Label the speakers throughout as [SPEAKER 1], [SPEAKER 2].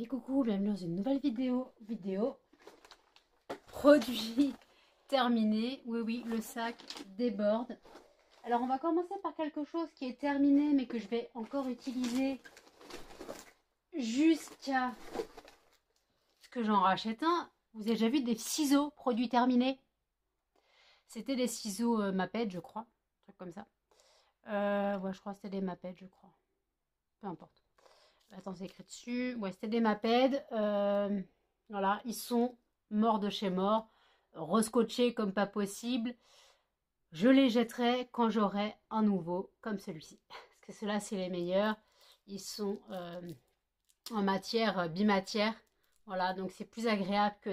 [SPEAKER 1] Et coucou, bienvenue dans une nouvelle vidéo. Produit terminé. Oui, le sac déborde. Alors on va commencer par quelque chose qui est terminé mais que je vais encore utiliser jusqu'à ce que j'en rachète un. Vous avez déjà vu des ciseaux produits terminés? C'était des ciseaux Maped, je crois. Un truc comme ça. Ouais, je crois que c'était des Maped, je crois. Peu importe. Attends, c'est écrit dessus. Ouais, c'était des Maped. Voilà, ils sont morts de chez mort, rescotchés comme pas possible. Je les jetterai quand j'aurai un nouveau comme celui-ci. Parce que ceux-là, c'est les meilleurs. Ils sont en matière bimatière. Voilà, donc c'est plus agréable que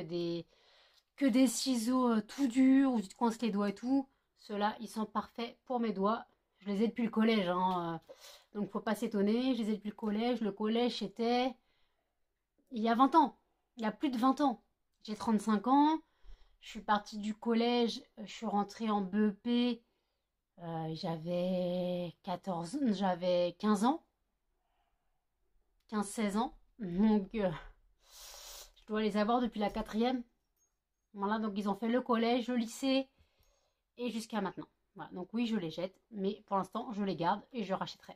[SPEAKER 1] des ciseaux tout durs où tu te coinces les doigts et tout. Ceux-là, ils sont parfaits pour mes doigts. Je les ai depuis le collège, hein. Donc faut pas s'étonner. Je les ai depuis le collège. Le collège, c'était il y a 20 ans. Il y a plus de 20 ans. J'ai 35 ans. Je suis partie du collège. Je suis rentrée en BEP. J'avais 15 ans. 15-16 ans. Donc, je dois les avoir depuis la 4e. Voilà, donc ils ont fait le collège, le lycée et jusqu'à maintenant. Voilà, donc oui, je les jette, mais pour l'instant, je les garde et je rachèterai.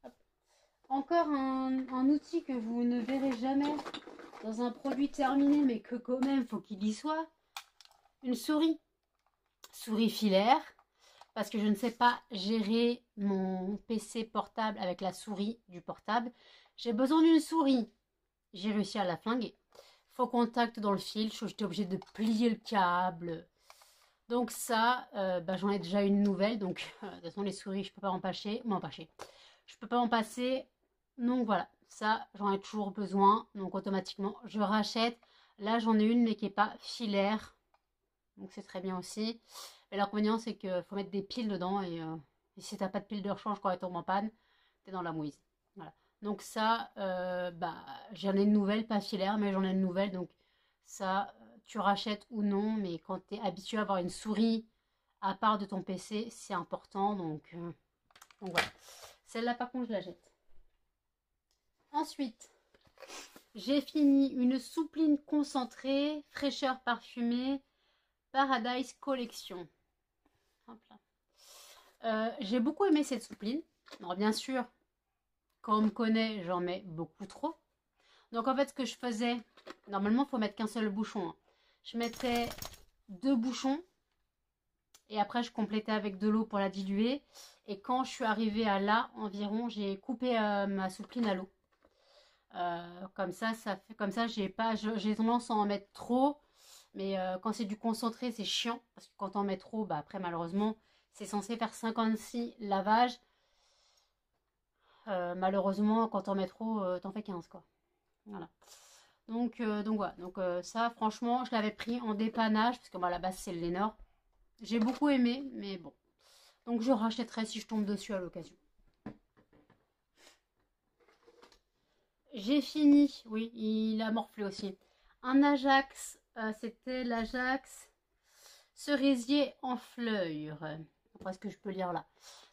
[SPEAKER 1] Hop. Encore un outil que vous ne verrez jamais dans un produit terminé, mais que quand même, faut qu'il y soit. Une souris. Souris filaire, parce que je ne sais pas gérer mon PC portable avec la souris du portable. J'ai besoin d'une souris. J'ai réussi à la flinguer. Faux contact dans le fil, j'étais obligée de plier le câble. Donc ça, j'en ai déjà une nouvelle. Donc de toute façon les souris, je peux pas je peux pas en passer. Donc voilà, ça j'en ai toujours besoin. Donc automatiquement je rachète. Là j'en ai une mais qui est pas filaire. Donc c'est très bien aussi. Mais l'inconvénient c'est qu'il faut mettre des piles dedans et si t'as pas de pile de rechange quand elle tombe en panne, t'es dans la mouise. Voilà. Donc ça, j'en ai une nouvelle, pas filaire, mais j'en ai une nouvelle. Donc ça, tu rachètes ou non, mais quand tu es habitué à avoir une souris à part de ton PC, c'est important. Donc voilà. Celle-là, par contre, je la jette. Ensuite, j'ai fini une soupline concentrée, fraîcheur parfumée, Paradise Collection. Hop là. J'ai beaucoup aimé cette soupline. Alors bien sûr, quand on me connaît, j'en mets beaucoup trop. Donc en fait, ce que je faisais, normalement, il faut mettre qu'un seul bouchon. Hein. Je mettais 2 bouchons et après, je complétais avec de l'eau pour la diluer. Et quand je suis arrivée à là, environ, j'ai coupé ma soupline à l'eau. Comme ça, j'ai tendance à en mettre trop. Mais quand c'est du concentré, c'est chiant. Parce que quand on en met trop, après, malheureusement, c'est censé faire 56 lavages. Malheureusement, quand on met trop, t'en fais 15, quoi. Voilà. Donc voilà. Donc ça, franchement, je l'avais pris en dépannage. Parce que à la base, c'est le Lénore. J'ai beaucoup aimé, mais bon. Donc je rachèterai si je tombe dessus à l'occasion. J'ai fini. Oui, il a morflé aussi. Un Ajax. C'était l'Ajax cerisier en fleurs. Après ce que je peux lire là.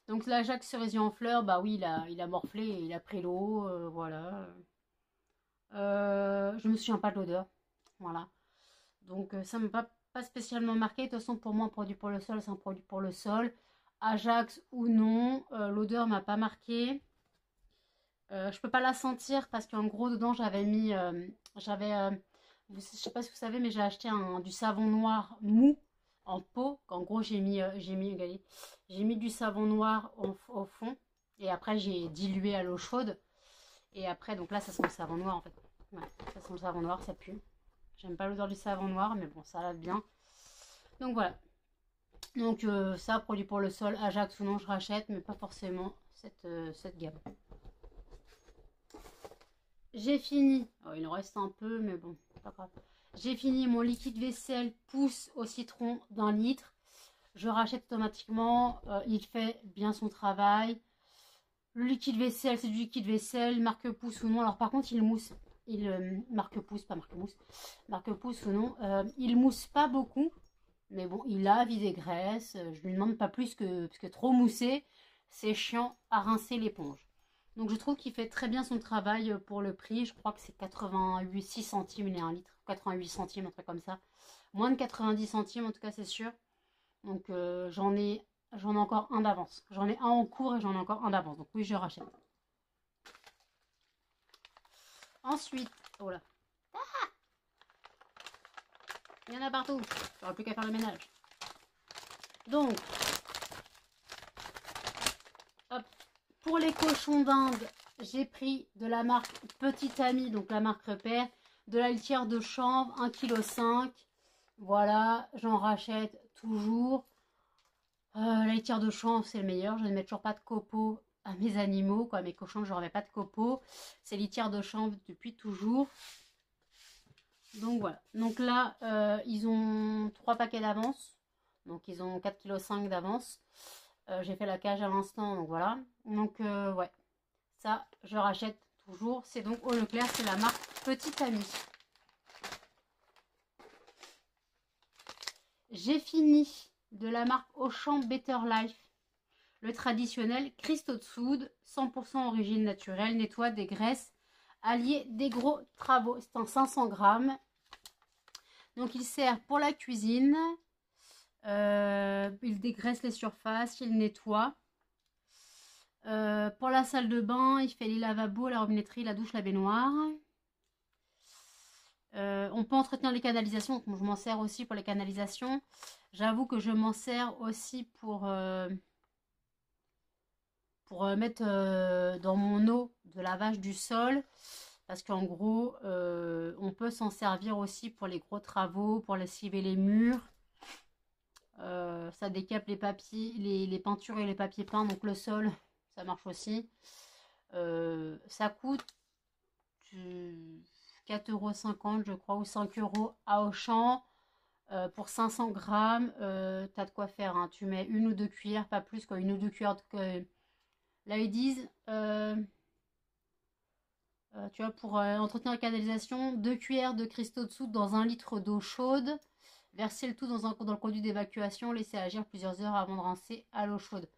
[SPEAKER 1] Donc l'Ajax cerisier en fleurs, oui, il a morflé, il a pris l'eau, voilà. Je me souviens pas de l'odeur. Voilà. Donc ça ne m'a pas spécialement marqué. De toute façon, pour moi, un produit pour le sol, c'est un produit pour le sol. Ajax ou non, l'odeur m'a pas marqué. Je peux pas la sentir parce qu'en gros, dedans, j'avais mis... je sais pas si vous savez, mais j'ai acheté du savon noir mou en pot. En gros, j'ai mis du savon noir au fond. Et après, j'ai dilué à l'eau chaude. Et après, donc là, ça sent le savon noir en fait. Ouais, ça sent le savon noir, ça pue. J'aime pas l'odeur du savon noir, mais bon, ça lave bien. Donc voilà. Donc ça, produit pour le sol, Ajax ou non, je rachète, mais pas forcément cette gamme. J'ai fini. Oh, il en reste un peu, mais bon, pas grave. J'ai fini mon liquide vaisselle pousse au citron d'1 litre. Je rachète automatiquement. Il fait bien son travail. Le liquide vaisselle, c'est du liquide vaisselle, marque pouce ou non. Alors par contre, il mousse. Marque pouce, pas marque mousse. Marque pouce ou non. Il mousse pas beaucoup. Mais bon, il a vidé graisse. Je lui demande pas plus parce que trop moussé, c'est chiant à rincer l'éponge. Donc je trouve qu'il fait très bien son travail pour le prix. Je crois que c'est 88, 6 centimes, il est 1 litre. 88 centimes, un truc comme ça. Moins de 90 centimes en tout cas, c'est sûr. Donc j'en ai encore un d'avance. J'en ai un en cours et j'en ai encore un d'avance. Donc oui, je rachète. Ensuite, oh là. Il y en a partout. J'aurais plus qu'à faire le ménage. Donc, hop, pour les cochons d'Inde, j'ai pris de la marque Petit Ami, donc la marque Repère, de la litière de chanvre, 1,5 kg. Voilà, j'en rachète toujours. La litière de chanvre, c'est le meilleur. Je ne mets toujours pas de copeaux à mes animaux, quoi. Mes cochons, je ne remets pas de copeaux. C'est litière de chanvre depuis toujours. Donc voilà. Donc là, ils ont 3 paquets d'avance. Donc ils ont 4,5 kg d'avance. J'ai fait la cage à l'instant, donc voilà. Donc ouais, ça, je rachète toujours. C'est donc au Leclerc, c'est la marque Petit Ami. J'ai fini de la marque Auchan Better Life. Le traditionnel Christo de soude, 100% origine naturelle, nettoie, dégraisse, allié des gros travaux. C'est en 500 grammes. Donc il sert pour la cuisine. Il dégraisse les surfaces, il nettoie. Pour la salle de bain, il fait les lavabos, la robinetterie, la douche, la baignoire. On peut entretenir les canalisations, donc je m'en sers aussi pour les canalisations. J'avoue que je m'en sers aussi pour mettre dans mon eau de lavage du sol. Parce qu'en gros, on peut s'en servir aussi pour les gros travaux, pour lessiver les murs. Ça décape les papiers, les peintures et les papiers peints, donc le sol, ça marche aussi. Ça coûte 4,50 € je crois, ou 5 € à Auchan. Pour 500 grammes, t'as de quoi faire, hein. Tu mets 1 ou 2 cuillères, pas plus, quoi, 1 ou 2 cuillères. Là, ils disent, tu vois, pour entretenir la canalisation, 2 cuillères de cristaux de soude dans 1 litre d'eau chaude. Verser le tout dans le conduit d'évacuation, laisser agir plusieurs heures avant de rincer à l'eau chaude.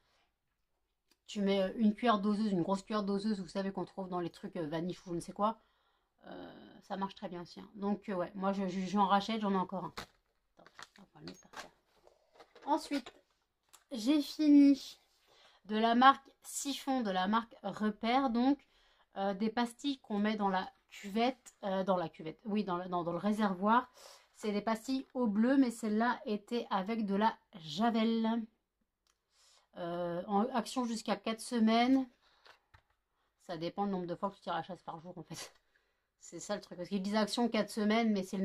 [SPEAKER 1] Tu mets une cuillère doseuse, une grosse cuillère doseuse, vous savez qu'on trouve dans les trucs vanille ou je ne sais quoi. Ça marche très bien aussi, hein. Donc ouais, moi j'en rachète, j'en ai encore un. Attends, on va le mettre par terre. Ensuite, j'ai fini de la marque Siphon, de la marque Repère, donc des pastilles qu'on met dans la cuvette, oui, dans le réservoir. C'est des pastilles au bleu, mais celle-là était avec de la javel. En action jusqu'à 4 semaines. Ça dépend du nombre de fois que tu tires la chasse par jour, en fait. C'est ça le truc. Parce qu'ils disent action 4 semaines, mais c'est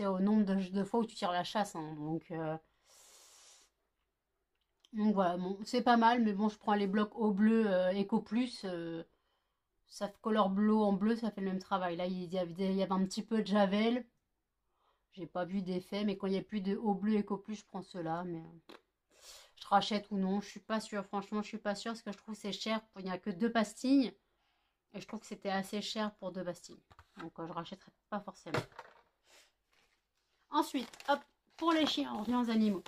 [SPEAKER 1] au nombre de fois où tu tires la chasse, hein. Donc voilà, bon, c'est pas mal, mais bon, je prends les blocs au bleu Eco Plus. Ça color bleu en bleu, ça fait le même travail. Là, il y avait un petit peu de javel. J'ai pas vu d'effet, mais quand il n'y a plus de haut bleu Eco Plus, je prends ceux-là. Mais je rachète ou non, je suis pas sûre. Franchement, je suis pas sûre parce que je trouve que c'est cher. Il n'y a que 2 pastilles. Et je trouve que c'était assez cher pour 2 pastilles. Donc je rachèterai pas forcément. Ensuite, hop, pour les chiens, on revient aux animaux.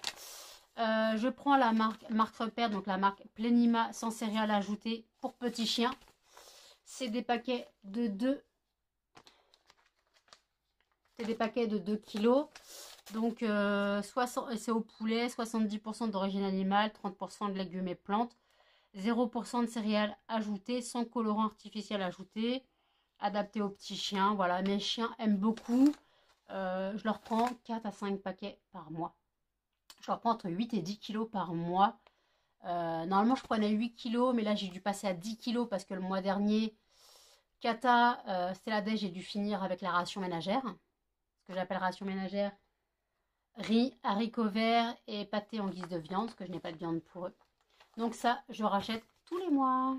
[SPEAKER 1] Je prends la marque Repère, donc la marque Plenima sans céréales ajoutées pour petits chiens. C'est des paquets de 2. C'est des paquets de 2 kilos. Donc, c'est au poulet, 70% d'origine animale, 30% de légumes et plantes, 0% de céréales ajoutées, sans colorant artificiel ajouté, adapté aux petits chiens. Voilà, mes chiens aiment beaucoup. Je leur prends 4 à 5 paquets par mois. Je leur prends entre 8 et 10 kilos par mois. Normalement, je prenais 8 kilos, mais là, j'ai dû passer à 10 kilos parce que le mois dernier, Kata, Stella, j'ai dû finir avec la ration ménagère. Ce que j'appelle ration ménagère, riz, haricots verts et pâté en guise de viande, parce que je n'ai pas de viande pour eux. Donc ça, je rachète tous les mois.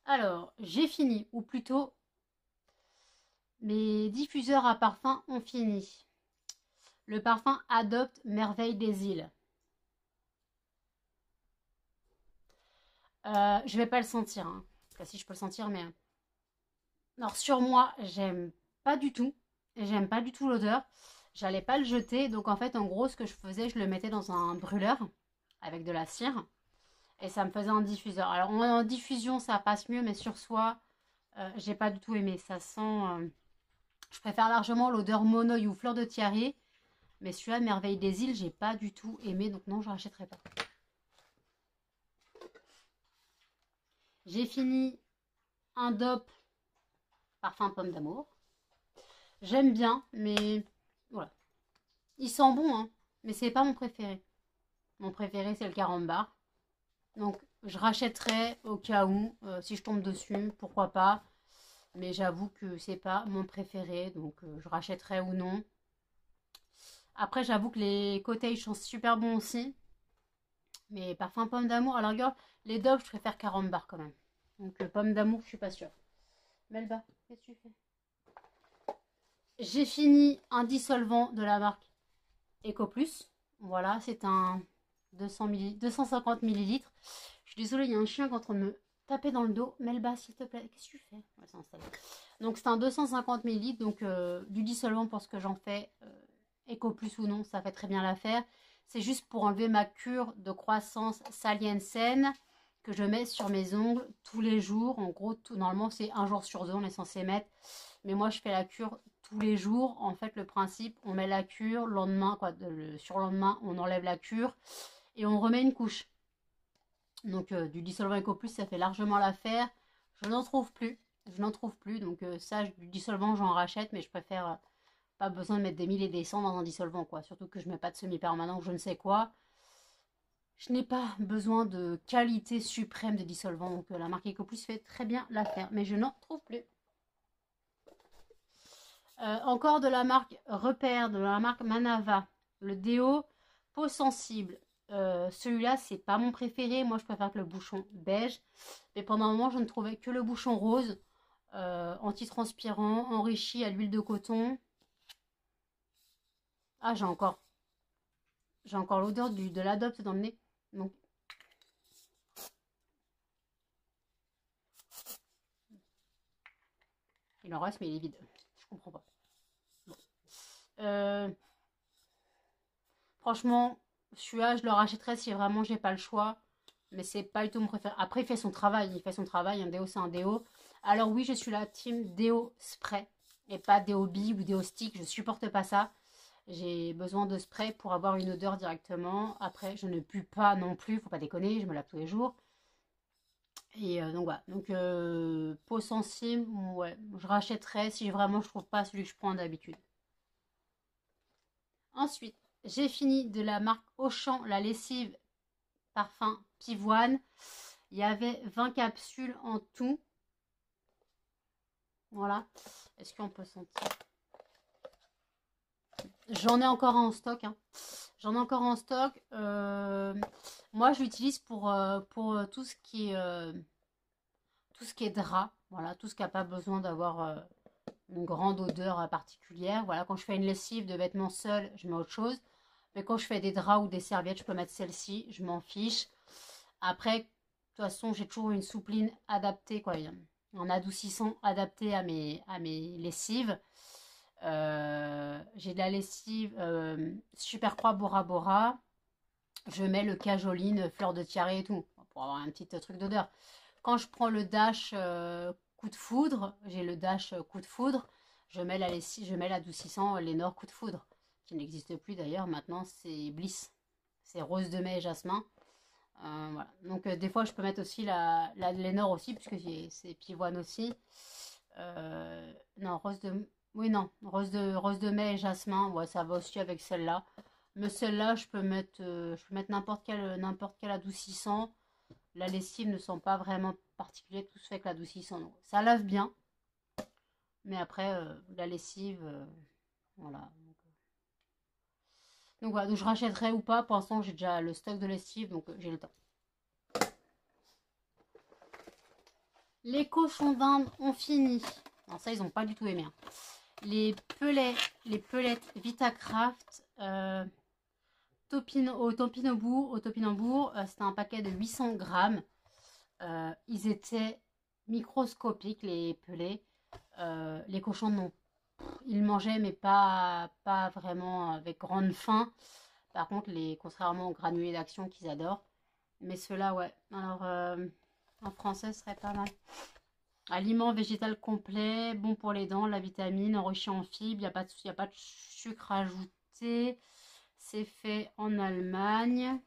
[SPEAKER 1] Alors, j'ai fini, ou plutôt, mes diffuseurs à parfum ont fini. Le parfum Adopte Merveille des îles. Je vais pas le sentir, hein. Enfin, si je peux le sentir, mais... Alors, sur moi, j'aime pas du tout. J'aime pas du tout l'odeur. J'allais pas le jeter. Donc, en fait, en gros, ce que je faisais, je le mettais dans un brûleur avec de la cire. Et ça me faisait un diffuseur. Alors en diffusion, ça passe mieux, mais sur soi, j'ai pas du tout aimé. Ça sent... je préfère largement l'odeur monoï ou fleur de tiare. Mais celui-là, Merveille des îles, j'ai pas du tout aimé. Donc non, je rachèterai pas. J'ai fini un DOP parfum pomme d'amour. J'aime bien, mais voilà. Il sent bon, hein, mais c'est pas mon préféré. Mon préféré, c'est le carambar. Donc, je rachèterai au cas où, si je tombe dessus, pourquoi pas. Mais j'avoue que c'est pas mon préféré, donc je rachèterai ou non. Après, j'avoue que les cottages sont super bons aussi. Mais parfum pomme d'amour, à la rigueur, les Dove, je préfère carambar quand même. Donc, pomme d'amour, je suis pas sûre. Melba, qu'est-ce que tu fais? J'ai fini un dissolvant de la marque EcoPlus. Voilà, c'est un 250 millilitres. Je suis désolée, il y a un chien qui est en train de me taper dans le dos. Melba, s'il te plaît, qu'est-ce que tu fais? Ouais, c'est installé. Donc, c'est un 250 millilitres, donc du dissolvant pour ce que j'en fais. EcoPlus ou non, ça fait très bien l'affaire. C'est juste pour enlever ma cure de croissance salienne saine que je mets sur mes ongles tous les jours. En gros, normalement, c'est un jour sur deux, on est censé mettre. Mais moi, je fais la cure tous les jours. En fait, le principe, on met la cure, le lendemain, quoi, le surlendemain, on enlève la cure et on remet une couche. Donc, du dissolvant EcoPlus, ça fait largement l'affaire. Je n'en trouve plus. Je n'en trouve plus. Donc, ça, du dissolvant, j'en rachète, mais je préfère pas besoin de mettre des mille et des cents dans un dissolvant, quoi. Surtout que je mets pas de semi-permanent, je ne sais quoi. Je n'ai pas besoin de qualité suprême de dissolvant. Donc, la marque EcoPlus fait très bien l'affaire. Mais je n'en trouve plus. Encore de la marque Repère, de la marque Manava, le déo peau sensible. Celui-là, c'est pas mon préféré. Moi, je préfère que le bouchon beige. Mais pendant un moment, je ne trouvais que le bouchon rose, anti-transpirant, enrichi à l'huile de coton. Ah, j'ai encore l'odeur de l'Adopt dans le nez. Donc, il en reste, mais il est vide. Je comprends pas. Bon. Franchement, celui-là, je le rachèterais si vraiment j'ai pas le choix. Mais c'est pas du tout mon préféré. Après, il fait son travail. Il fait son travail. Un déo, c'est un déo. Alors oui, je suis la team déo spray. Et pas déo bille ou déo stick. Je supporte pas ça. J'ai besoin de spray pour avoir une odeur directement. Après, je ne pue pas non plus. Faut pas déconner. Je me lave tous les jours. Et donc voilà. Donc, peau sensible, ouais. Je rachèterais si vraiment je trouve pas celui que je prends d'habitude. Ensuite, j'ai fini de la marque Auchan, la lessive parfum pivoine. Il y avait 20 capsules en tout. Voilà. Est-ce qu'on peut sentir? J'en ai encore en stock. Hein. J'en ai encore en stock. Moi, je l'utilise pour tout ce qui est drap. Voilà, tout ce qui n'a pas besoin d'avoir une grande odeur particulière. Voilà, quand je fais une lessive de vêtements seuls, je mets autre chose. Mais quand je fais des draps ou des serviettes, je peux mettre celle-ci. Je m'en fiche. Après, de toute façon, j'ai toujours une soupline adaptée, quoi. Un adoucissant adapté à mes lessives. J'ai de la lessive Super Croix Bora Bora. Je mets le cajoline, fleur de tiare et tout, pour avoir un petit truc d'odeur. Quand je prends le Dash coup de foudre, j'ai le Dash coup de foudre, je mets la lessive, je mets l'adoucissant Lénore coup de foudre, qui n'existe plus d'ailleurs, maintenant c'est Bliss. C'est rose de mai et jasmin. Voilà. Donc des fois je peux mettre aussi la Lénore aussi, puisque c'est pivoine aussi. Non, rose de... Oui, non, rose de mai et jasmin, ouais, ça va aussi avec celle-là. Mais celle-là, je peux mettre n'importe quel adoucissant. La lessive ne sent pas vraiment particulier, tout se fait avec l'adoucissant. Ça lave bien. Mais après, la lessive, voilà. Donc voilà, donc je rachèterai ou pas. Pour l'instant, j'ai déjà le stock de lessive, donc j'ai le temps. Les cochons d'Inde ont fini. Alors ça, ils n'ont pas du tout aimé. Hein. Les pelettes Vitacraft au topinambour, c'était un paquet de 800 grammes. Ils étaient microscopiques, les pelets. Les cochons, non. Ils mangeaient, mais pas vraiment avec grande faim. Par contre, contrairement aux granulés d'action qu'ils adorent. Mais ceux-là, ouais. Alors, en français, ce serait pas mal. Aliment végétal complet, bon pour les dents, la vitamine, enrichi en fibres, y a pas de sucre ajouté. C'est fait en Allemagne.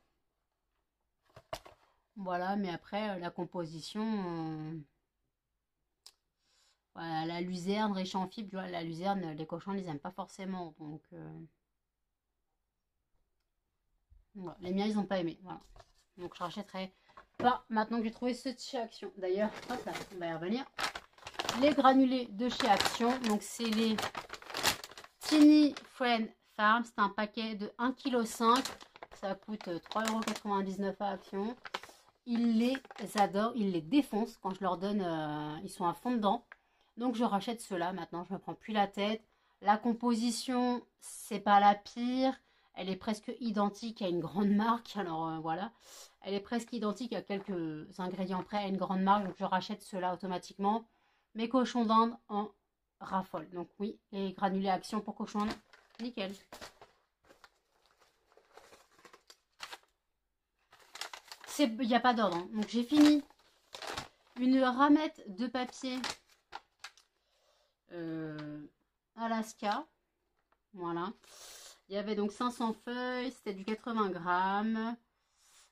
[SPEAKER 1] Voilà, mais après, la composition... voilà, la luzerne, riche en fibres, tu vois, la luzerne, les cochons, ils aiment pas forcément. Donc, voilà. Les miens, ils n'ont pas aimé. Voilà. Donc, je rachèterai pas maintenant que j'ai trouvé ceux de chez Action. D'ailleurs, hop là, on va y revenir. Les granulés de chez Action. Donc, c'est les Tiny Friend Farm. C'est un paquet de 1,5 kg. Ça coûte 3,99 € à Action. Ils les adorent. Ils les défoncent quand je leur donne. Ils sont à fond dedans. Donc, je rachète ceux-là. Maintenant, je me prends plus la tête. La composition, c'est pas la pire. Elle est presque identique à une grande marque. Alors, voilà. Elle est presque identique à quelques ingrédients près à une grande marque. Donc, je rachète ceux-là automatiquement. Mes cochons d'Inde en raffolent. Donc, oui, les granulés Action pour cochons d'Inde, nickel. Il n'y a pas d'ordre. Hein. Donc, j'ai fini une ramette de papier Alaska. Voilà. Il y avait donc 500 feuilles. C'était du 80 grammes.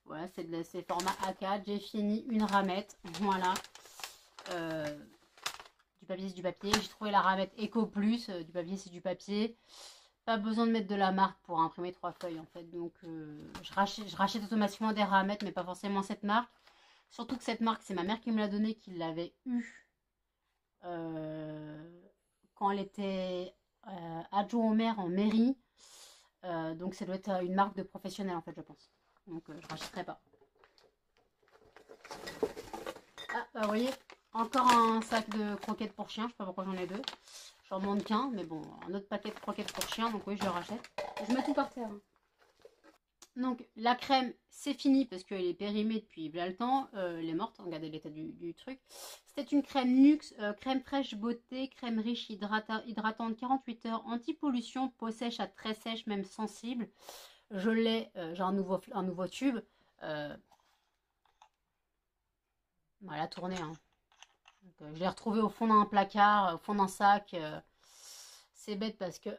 [SPEAKER 1] Voilà, c'est format A4. J'ai fini une ramette. Voilà. Du papier, c'est du papier. J'ai trouvé la ramette Eco Plus. Du papier, c'est du papier. Pas besoin de mettre de la marque pour imprimer 3 feuilles en fait. Donc, je rachète automatiquement des ramettes, mais pas forcément cette marque. Surtout que cette marque, c'est ma mère qui me l'a donnée, qui l'avait eue quand elle était adjoint au maire en mairie. Donc, ça doit être une marque de professionnel en fait, je pense. Donc, je rachèterai pas. Ah, bah, vous voyez, encore un sac de croquettes pour chien. Je sais pas pourquoi j'en ai deux. J'en demande qu'un, mais bon, un autre paquet de croquettes pour chien. Donc, oui, je le rachète. Je mets tout par terre. Hein. Donc, la crème, c'est fini parce qu'elle est périmée depuis le temps. Elle est morte. Regardez l'état du truc. C'était une crème Nuxe, crème fraîche beauté, crème riche hydratante 48 heures, anti-pollution, peau sèche à très sèche, même sensible. Je l'ai, j'ai un nouveau tube. Voilà, tourné. Hein. Donc, je l'ai retrouvé au fond d'un placard, au fond d'un sac. C'est bête parce que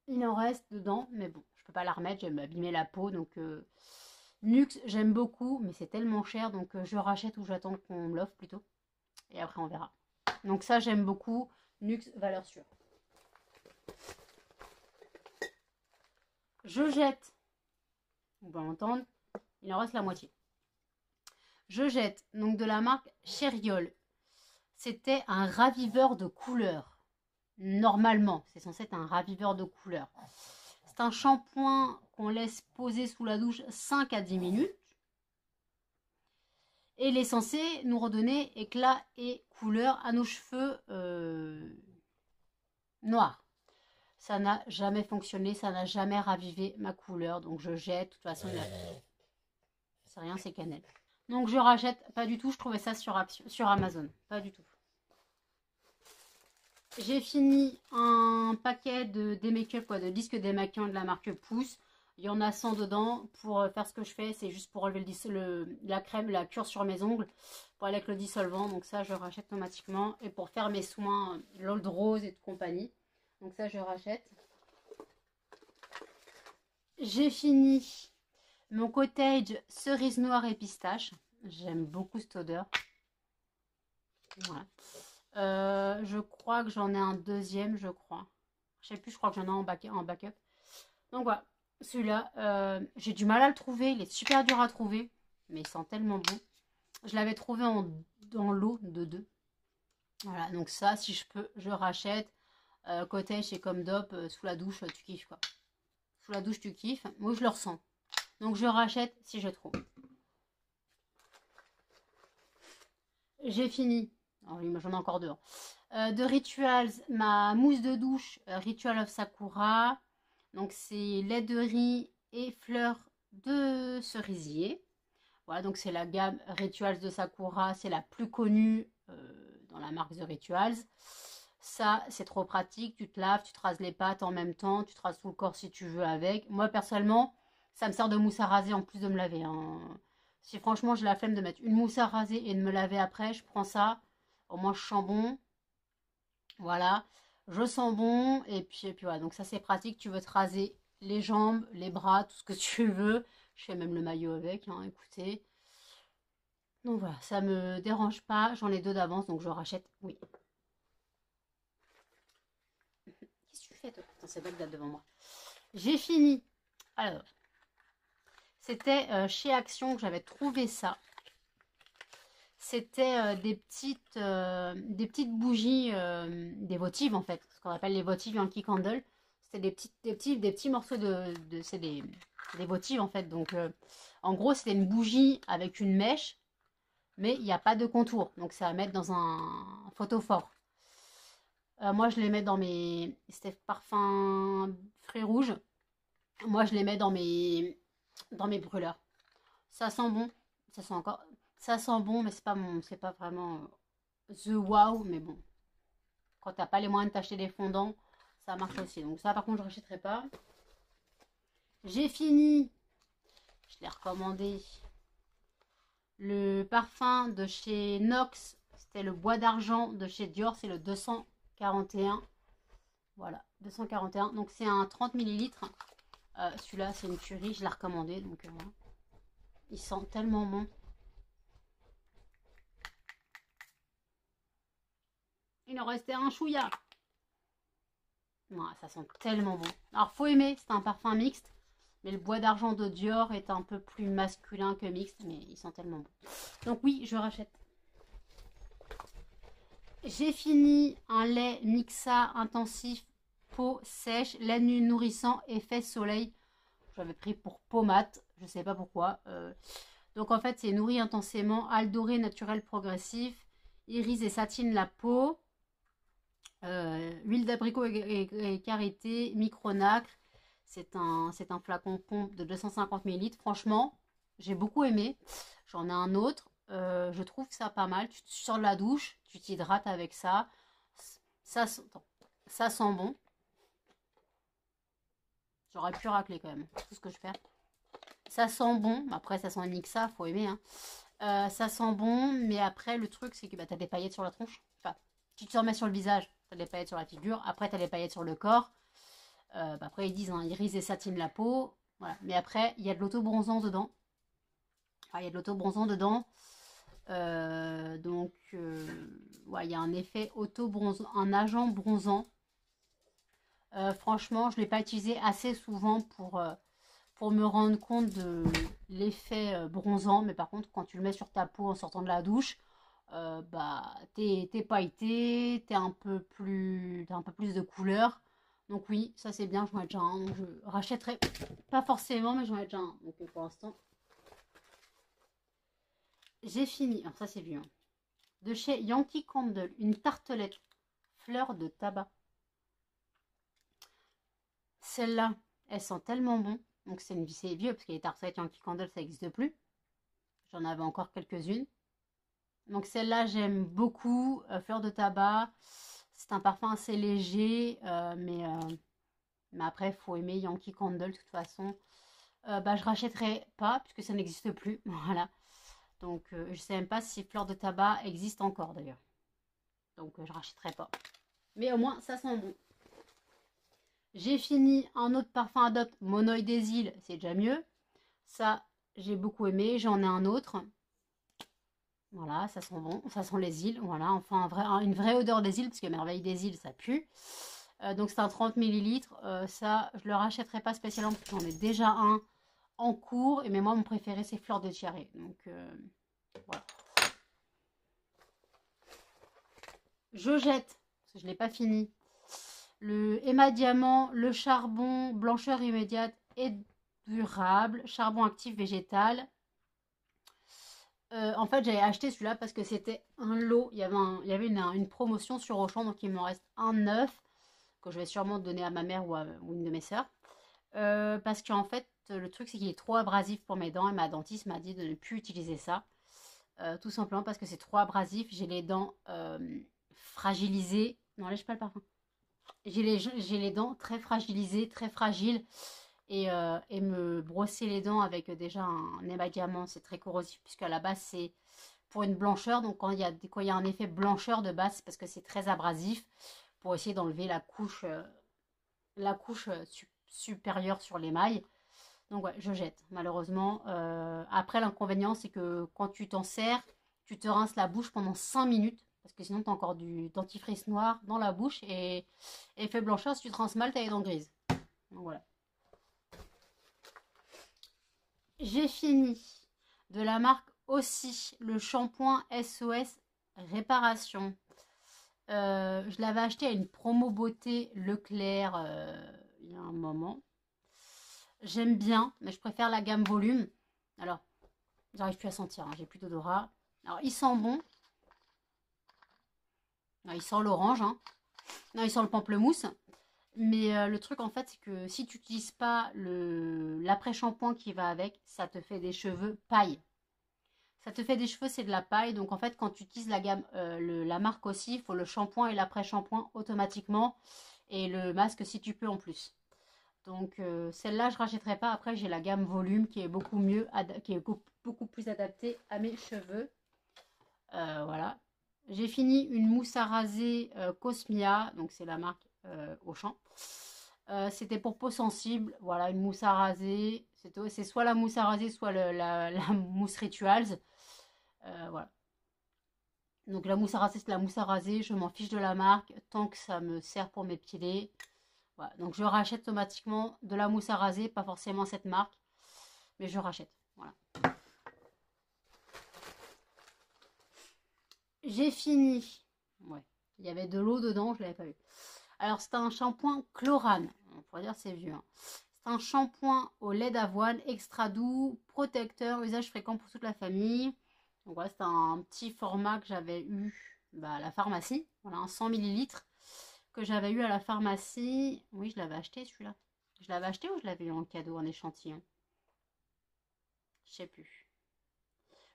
[SPEAKER 1] il en reste dedans, mais bon, je peux pas la remettre, j'aime abîmer la peau. Donc, Nuxe, j'aime beaucoup, mais c'est tellement cher, donc je rachète ou j'attends qu'on me l'offre plutôt. Et après, on verra. Donc ça, j'aime beaucoup. Nuxe, valeur sûre. Je jette. On va entendre. Il en reste la moitié. Je jette donc de la marque Chériol. C'était un raviveur de couleurs. Normalement, c'est censé être un raviveur de couleurs. C'est un shampoing qu'on laisse poser sous la douche 5 à 10 minutes. Et il est censé nous redonner éclat et couleur à nos cheveux noirs. Ça n'a jamais fonctionné, ça n'a jamais ravivé ma couleur. Donc je jette, de toute façon, c'est rien, c'est cannelle. Donc je rachète, pas du tout, je trouvais ça sur Amazon, pas du tout. J'ai fini un paquet de make-up, de disques démaquillants de la marque Pouce. Il y en a 100 dedans. Pour faire ce que je fais, c'est juste pour enlever la crème, la cure sur mes ongles, pour aller avec le dissolvant. Donc ça, je rachète automatiquement. Et pour faire mes soins, l'Old Rose et de compagnie. Donc ça, je rachète. J'ai fini mon cottage cerise noire et pistache. J'aime beaucoup cette odeur. Voilà. Je crois que j'en ai un deuxième, je crois. Je sais plus, je crois que j'en ai un en backup. Donc voilà, celui-là, j'ai du mal à le trouver. Il est super dur à trouver, mais il sent tellement bon. Je l'avais trouvé dans l'eau de 2. Voilà, donc ça, si je peux, je rachète. Cottage, c'est comme Dop, sous la douche, tu kiffes quoi. Sous la douche, tu kiffes. Moi, je le ressens. Donc je rachète si je trouve. J'ai fini. J'en ai encore deux. De Rituals, ma mousse de douche Ritual of Sakura. Donc c'est lait de riz et fleurs de cerisier. Voilà, donc c'est la gamme Rituals de Sakura. C'est la plus connue dans la marque The Rituals. Ça, c'est trop pratique. Tu te laves, tu te rases les pattes en même temps. Tu te rases tout le corps si tu veux avec. Moi, personnellement, ça me sert de mousse à raser en plus de me laver. Hein. Si franchement j'ai la flemme de mettre une mousse à raser et de me laver après, je prends ça. Au moins je sens bon. Voilà. Je sens bon. Et puis voilà. Donc ça c'est pratique. Tu veux te raser les jambes, les bras, tout ce que tu veux. Je fais même le maillot avec, hein, écoutez. Donc voilà, ça me dérange pas. J'en ai 2 d'avance, donc je rachète. Oui. Qu'est-ce que tu fais, toi? Putain, c'est Bagdad devant moi. J'ai fini. Alors, c'était chez Action que j'avais trouvé ça. C'était des petites bougies, des votives en fait, ce qu'on appelle les votives Yankee Candle. C'était des petits morceaux c'est des votives en fait. Donc, en gros, c'était une bougie avec une mèche, mais il n'y a pas de contour. Donc, c'est à mettre dans un photophore. Moi, je les mets dans mes... C'était parfum fruits rouges. Moi, je les mets dans mes brûleurs. Ça sent bon. Ça sent encore... Ça sent bon, mais c'est pas vraiment the wow. Mais bon, quand t'as pas les moyens de t'acheter des fondants, ça marche aussi. Donc ça, par contre, je rachèterai pas. J'ai fini. Je l'ai recommandé. Le parfum de chez Nox, c'était le bois d'argent de chez Dior, c'est le 241. Voilà, 241. Donc c'est un 30 millilitres. Celui-là, c'est une tuerie, je l'ai recommandé. Donc voilà. Il sent tellement bon. Il en restait un chouïa. Ouais, ça sent tellement bon. Alors, faut aimer, c'est un parfum mixte. Mais le bois d'argent de Dior est un peu plus masculin que mixte. Mais il sent tellement bon. Donc oui, je rachète. J'ai fini un lait Nixa intensif peau sèche, lait nourrissant, effet soleil. J'avais pris pour peau mate, je sais pas pourquoi. Donc en fait, c'est nourri intensément, al doré naturel progressif, irise et satine la peau. Huile d'abricot et karité, micronacre. C'est un flacon pompe de 250 ml. Franchement, j'ai beaucoup aimé. J'en ai un autre. Je trouve ça pas mal. Tu sors de la douche, tu t'hydrates avec ça. Ça sent bon. J'aurais pu racler quand même. C'est tout ce que je fais. Ça sent bon. Après, ça sent Nixa, faut aimer. Hein. Ça sent bon, mais après, le truc, c'est que bah, tu as des paillettes sur la tronche. Enfin, tu te remets sur le visage, tu as des paillettes sur la figure. Après, tu as des paillettes sur le corps. Bah, après, ils disent, hein, iris et satine la peau. Voilà. Mais après, il y a de l'auto-bronzant dedans. Il y a de l'auto-bronzant dedans. Donc, ouais, il y a un effet auto-bronzant, un agent bronzant. Franchement, je ne l'ai pas utilisé assez souvent pour me rendre compte de l'effet bronzant. Mais par contre, quand tu le mets sur ta peau en sortant de la douche, bah, t'es pailleté, t'as un peu plus de couleur. Donc oui, ça c'est bien, j'en ai déjà un. Donc je rachèterai, pas forcément, mais j'en ai déjà un. Donc pour l'instant, j'ai fini. Alors ça c'est vieux. Hein. De chez Yankee Candle, une tartelette fleur de tabac. Celle-là, elle sent tellement bon. Donc c'est vieux, parce que les tartelettes Yankee Candle, ça n'existe plus. J'en avais encore quelques-unes. Donc celle-là, j'aime beaucoup. Fleur de tabac. C'est un parfum assez léger, mais après, il faut aimer Yankee Candle de toute façon. Bah, je rachèterai pas, puisque ça n'existe plus. Voilà. Donc, je sais même pas si Fleur de tabac existe encore d'ailleurs. Donc, je rachèterai pas. Mais au moins, ça sent bon. J'ai fini un autre parfum Adopt, Monoï des îles, c'est déjà mieux. Ça, j'ai beaucoup aimé. J'en ai un autre. Voilà, ça sent bon. Ça sent les îles. Voilà, enfin, une vraie odeur des îles, parce que Merveille des îles, ça pue. Donc, c'est un 30 ml. Ça, je le rachèterai pas spécialement, parce que j'en ai déjà un en cours. Mais moi, mon préféré, c'est Fleur de Tiare. Donc, voilà. Je jette, parce que je ne l'ai pas fini. Le Emma Diamant, le charbon, blancheur immédiate et durable, charbon actif végétal. En fait, j'avais acheté celui-là parce que c'était un lot. Il y avait une promotion sur Auchan, donc il m'en reste un neuf que je vais sûrement donner à ma mère ou une de mes sœurs. Parce qu'en fait, le truc, c'est qu'il est trop abrasif pour mes dents et ma dentiste m'a dit de ne plus utiliser ça. Tout simplement parce que c'est trop abrasif. J'ai les dents fragilisées. Non, lèche pas le parfum. J'ai les dents très fragilisées, très fragiles. et me brosser les dents avec déjà un émail diamant. C'est très corrosif puisqu'à la base c'est pour une blancheur. Donc quand il y a un effet blancheur de base, c'est parce que c'est très abrasif pour essayer d'enlever la couche supérieure sur l'émail. Donc ouais, je jette malheureusement. Après l'inconvénient c'est que quand tu t'en sers, tu te rinces la bouche pendant 5 minutes. Parce que sinon tu as encore du dentifrice noir dans la bouche et effet blancheur, si tu te rinces mal, tu as les dents grises. Donc voilà. J'ai fini de la marque aussi le shampoing SOS Réparation. Je l'avais acheté à une promo beauté Leclerc il y a un moment. J'aime bien, mais je préfère la gamme volume. Alors, j'arrive plus à sentir, hein, j'ai plus d'odorat. Alors, il sent bon. Alors, il sent l'orange, hein. Non, il sent le pamplemousse. Mais le truc en fait, c'est que si tu n'utilises pas l'après-shampoing qui va avec, ça te fait des cheveux paille. Ça te fait des cheveux, c'est de la paille. Donc en fait, quand tu utilises la gamme, la marque aussi, il faut le shampoing et l'après-shampoing automatiquement. Et le masque si tu peux en plus. Donc celle-là, je ne rachèterai pas. Après, j'ai la gamme volume qui est beaucoup mieux, qui est beaucoup plus adaptée à mes cheveux. Voilà. J'ai fini une mousse à raser Cosmia. Donc c'est la marque Auchan. C'était pour peau sensible. Voilà, une mousse à raser. C'est soit la mousse à raser, soit la mousse Rituals. Voilà. Donc la mousse à raser, c'est la mousse à raser. Je m'en fiche de la marque tant que ça me sert pour m'épiler. Voilà. Donc je rachète automatiquement de la mousse à raser, pas forcément cette marque, mais je rachète. Voilà. J'ai fini. Ouais. Il y avait de l'eau dedans, je l'avais pas vu. Alors c'est un shampoing Chlorane. On pourrait dire c'est vieux. Hein. C'est un shampoing au lait d'avoine extra doux, protecteur, usage fréquent pour toute la famille. Donc voilà, c'est un petit format que j'avais eu à la pharmacie. Voilà, un 100 ml que j'avais eu à la pharmacie. Oui, je l'avais acheté celui-là. Je l'avais acheté ou je l'avais eu en cadeau, en échantillon? Je sais plus.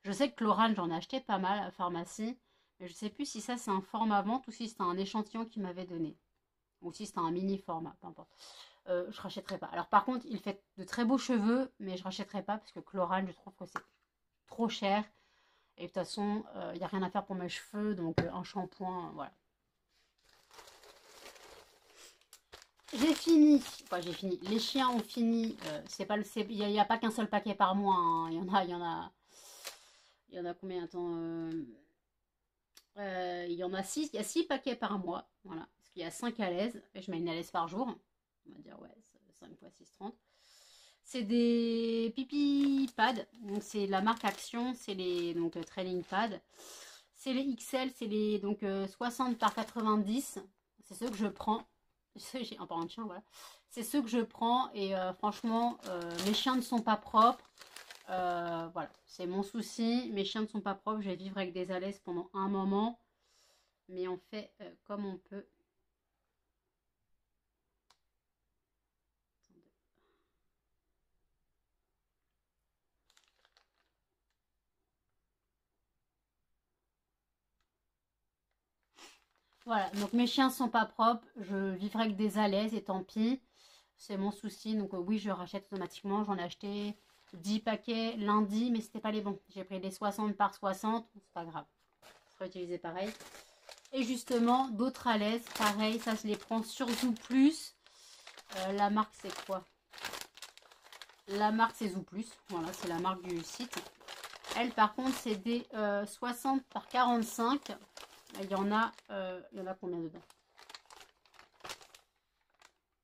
[SPEAKER 1] Je sais que Chlorane, j'en ai acheté pas mal à la pharmacie. Mais je sais plus si ça c'est un format vente ou si c'était un échantillon qu'il m'avait donné. Ou si c'était un mini format, peu importe. Je rachèterai pas. Alors par contre, il fait de très beaux cheveux, mais je rachèterai pas parce que Chlorane, je trouve que c'est trop cher. Et de toute façon, il n'y a rien à faire pour mes cheveux, donc un shampoing, voilà. J'ai fini. Enfin, j'ai fini. Les chiens ont fini. Il n'y a pas qu'un seul paquet par mois. Hein. Il y en a combien? Attends. Il y en a 6. Il y a 6 paquets par mois. Voilà. Parce qu'il y a 5 alaises. Et je mets une alaise par jour. On va dire, ouais, 5 x 6, 30. C'est des pipi pads. Donc, c'est la marque Action. C'est les trailing pads. C'est les XL. C'est les 60 par 90. C'est ceux que je prends. J'ai en parlant de chien, voilà. C'est ceux que je prends et franchement, mes chiens ne sont pas propres. Voilà, c'est mon souci. Mes chiens ne sont pas propres. Je vais vivre avec des alaises pendant un moment. Mais on fait comme on peut. Voilà, donc mes chiens sont pas propres. Je vivrai avec des alaises et tant pis. C'est mon souci. Donc oui, je rachète automatiquement. J'en ai acheté 10 paquets lundi, mais c'était pas les bons. J'ai pris les 60 par 60. C'est pas grave. Je vais utiliser pareil. Et justement, d'autres à l'aise, pareil, ça je les prends sur Zoo Plus. La marque c'est quoi? La marque c'est Zoo Plus, voilà, c'est la marque du site. Elle par contre c'est des 60 par 45. Il y en a combien dedans?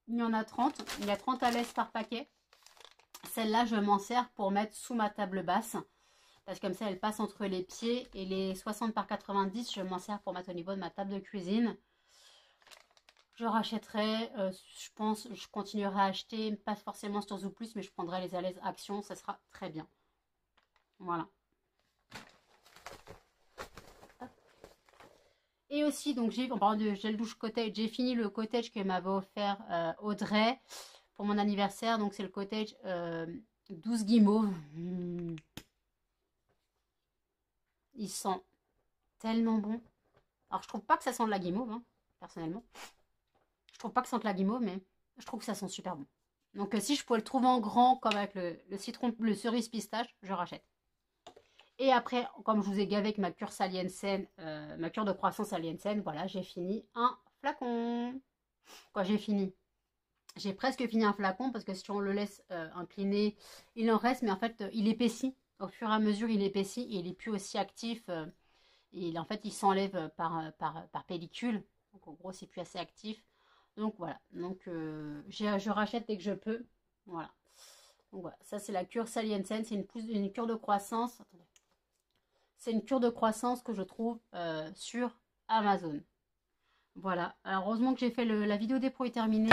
[SPEAKER 1] Il y en a 30. Il y a 30 à l'aise par paquet. Celle-là je m'en sers pour mettre sous ma table basse. Parce que comme ça elle passe entre les pieds. Et les 60 par 90 je m'en sers pour mettre au niveau de ma table de cuisine. Je rachèterai, je pense, je continuerai à acheter, pas forcément sur Zoo Plus, mais je prendrai les alaises Action, ça sera très bien. Voilà. Et aussi, donc en parlant de gel douche cottage, j'ai fini le cottage que m'avait offert Audrey pour mon anniversaire. Donc c'est le cottage 12 guimauve. Il sent tellement bon. Alors je trouve pas que ça sent de la guimauve, hein, personnellement. Je trouve pas que ça sente la guimauve, mais je trouve que ça sent super bon. Donc si je pouvais le trouver en grand, comme avec le citron, le cerise pistache, je rachète. Et après, comme je vous ai gavé avec ma cure Saliensen, ma cure de croissance Saliensen, voilà, j'ai fini un flacon. Quoi, j'ai fini? J'ai presque fini un flacon parce que si on le laisse incliner, il en reste, mais en fait, il épaissit. Au fur et à mesure, il épaissit et il est plus aussi actif. En fait, il s'enlève par pellicule. Donc, en gros, c'est plus assez actif. Donc, voilà. Donc, je rachète dès que je peux. Voilà. Donc, voilà. Ça, c'est la cure Saliensen. C'est une cure de croissance. Attendez. C'est une cure de croissance que je trouve sur Amazon. Voilà. Alors, heureusement que j'ai fait la vidéo des produits terminée.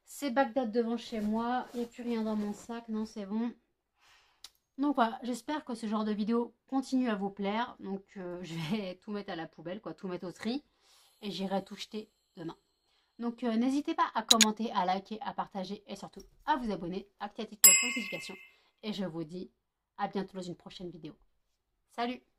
[SPEAKER 1] C'est Bagdad devant chez moi. Il n'y a plus rien dans mon sac. Non, c'est bon. Donc voilà, j'espère que ce genre de vidéo continue à vous plaire. Donc je vais tout mettre à la poubelle, quoi, tout mettre au tri. Et j'irai tout jeter demain. Donc n'hésitez pas à commenter, à liker, à partager et surtout à vous abonner, activer la petite cloche de notification. Et je vous dis à bientôt dans une prochaine vidéo. Salut!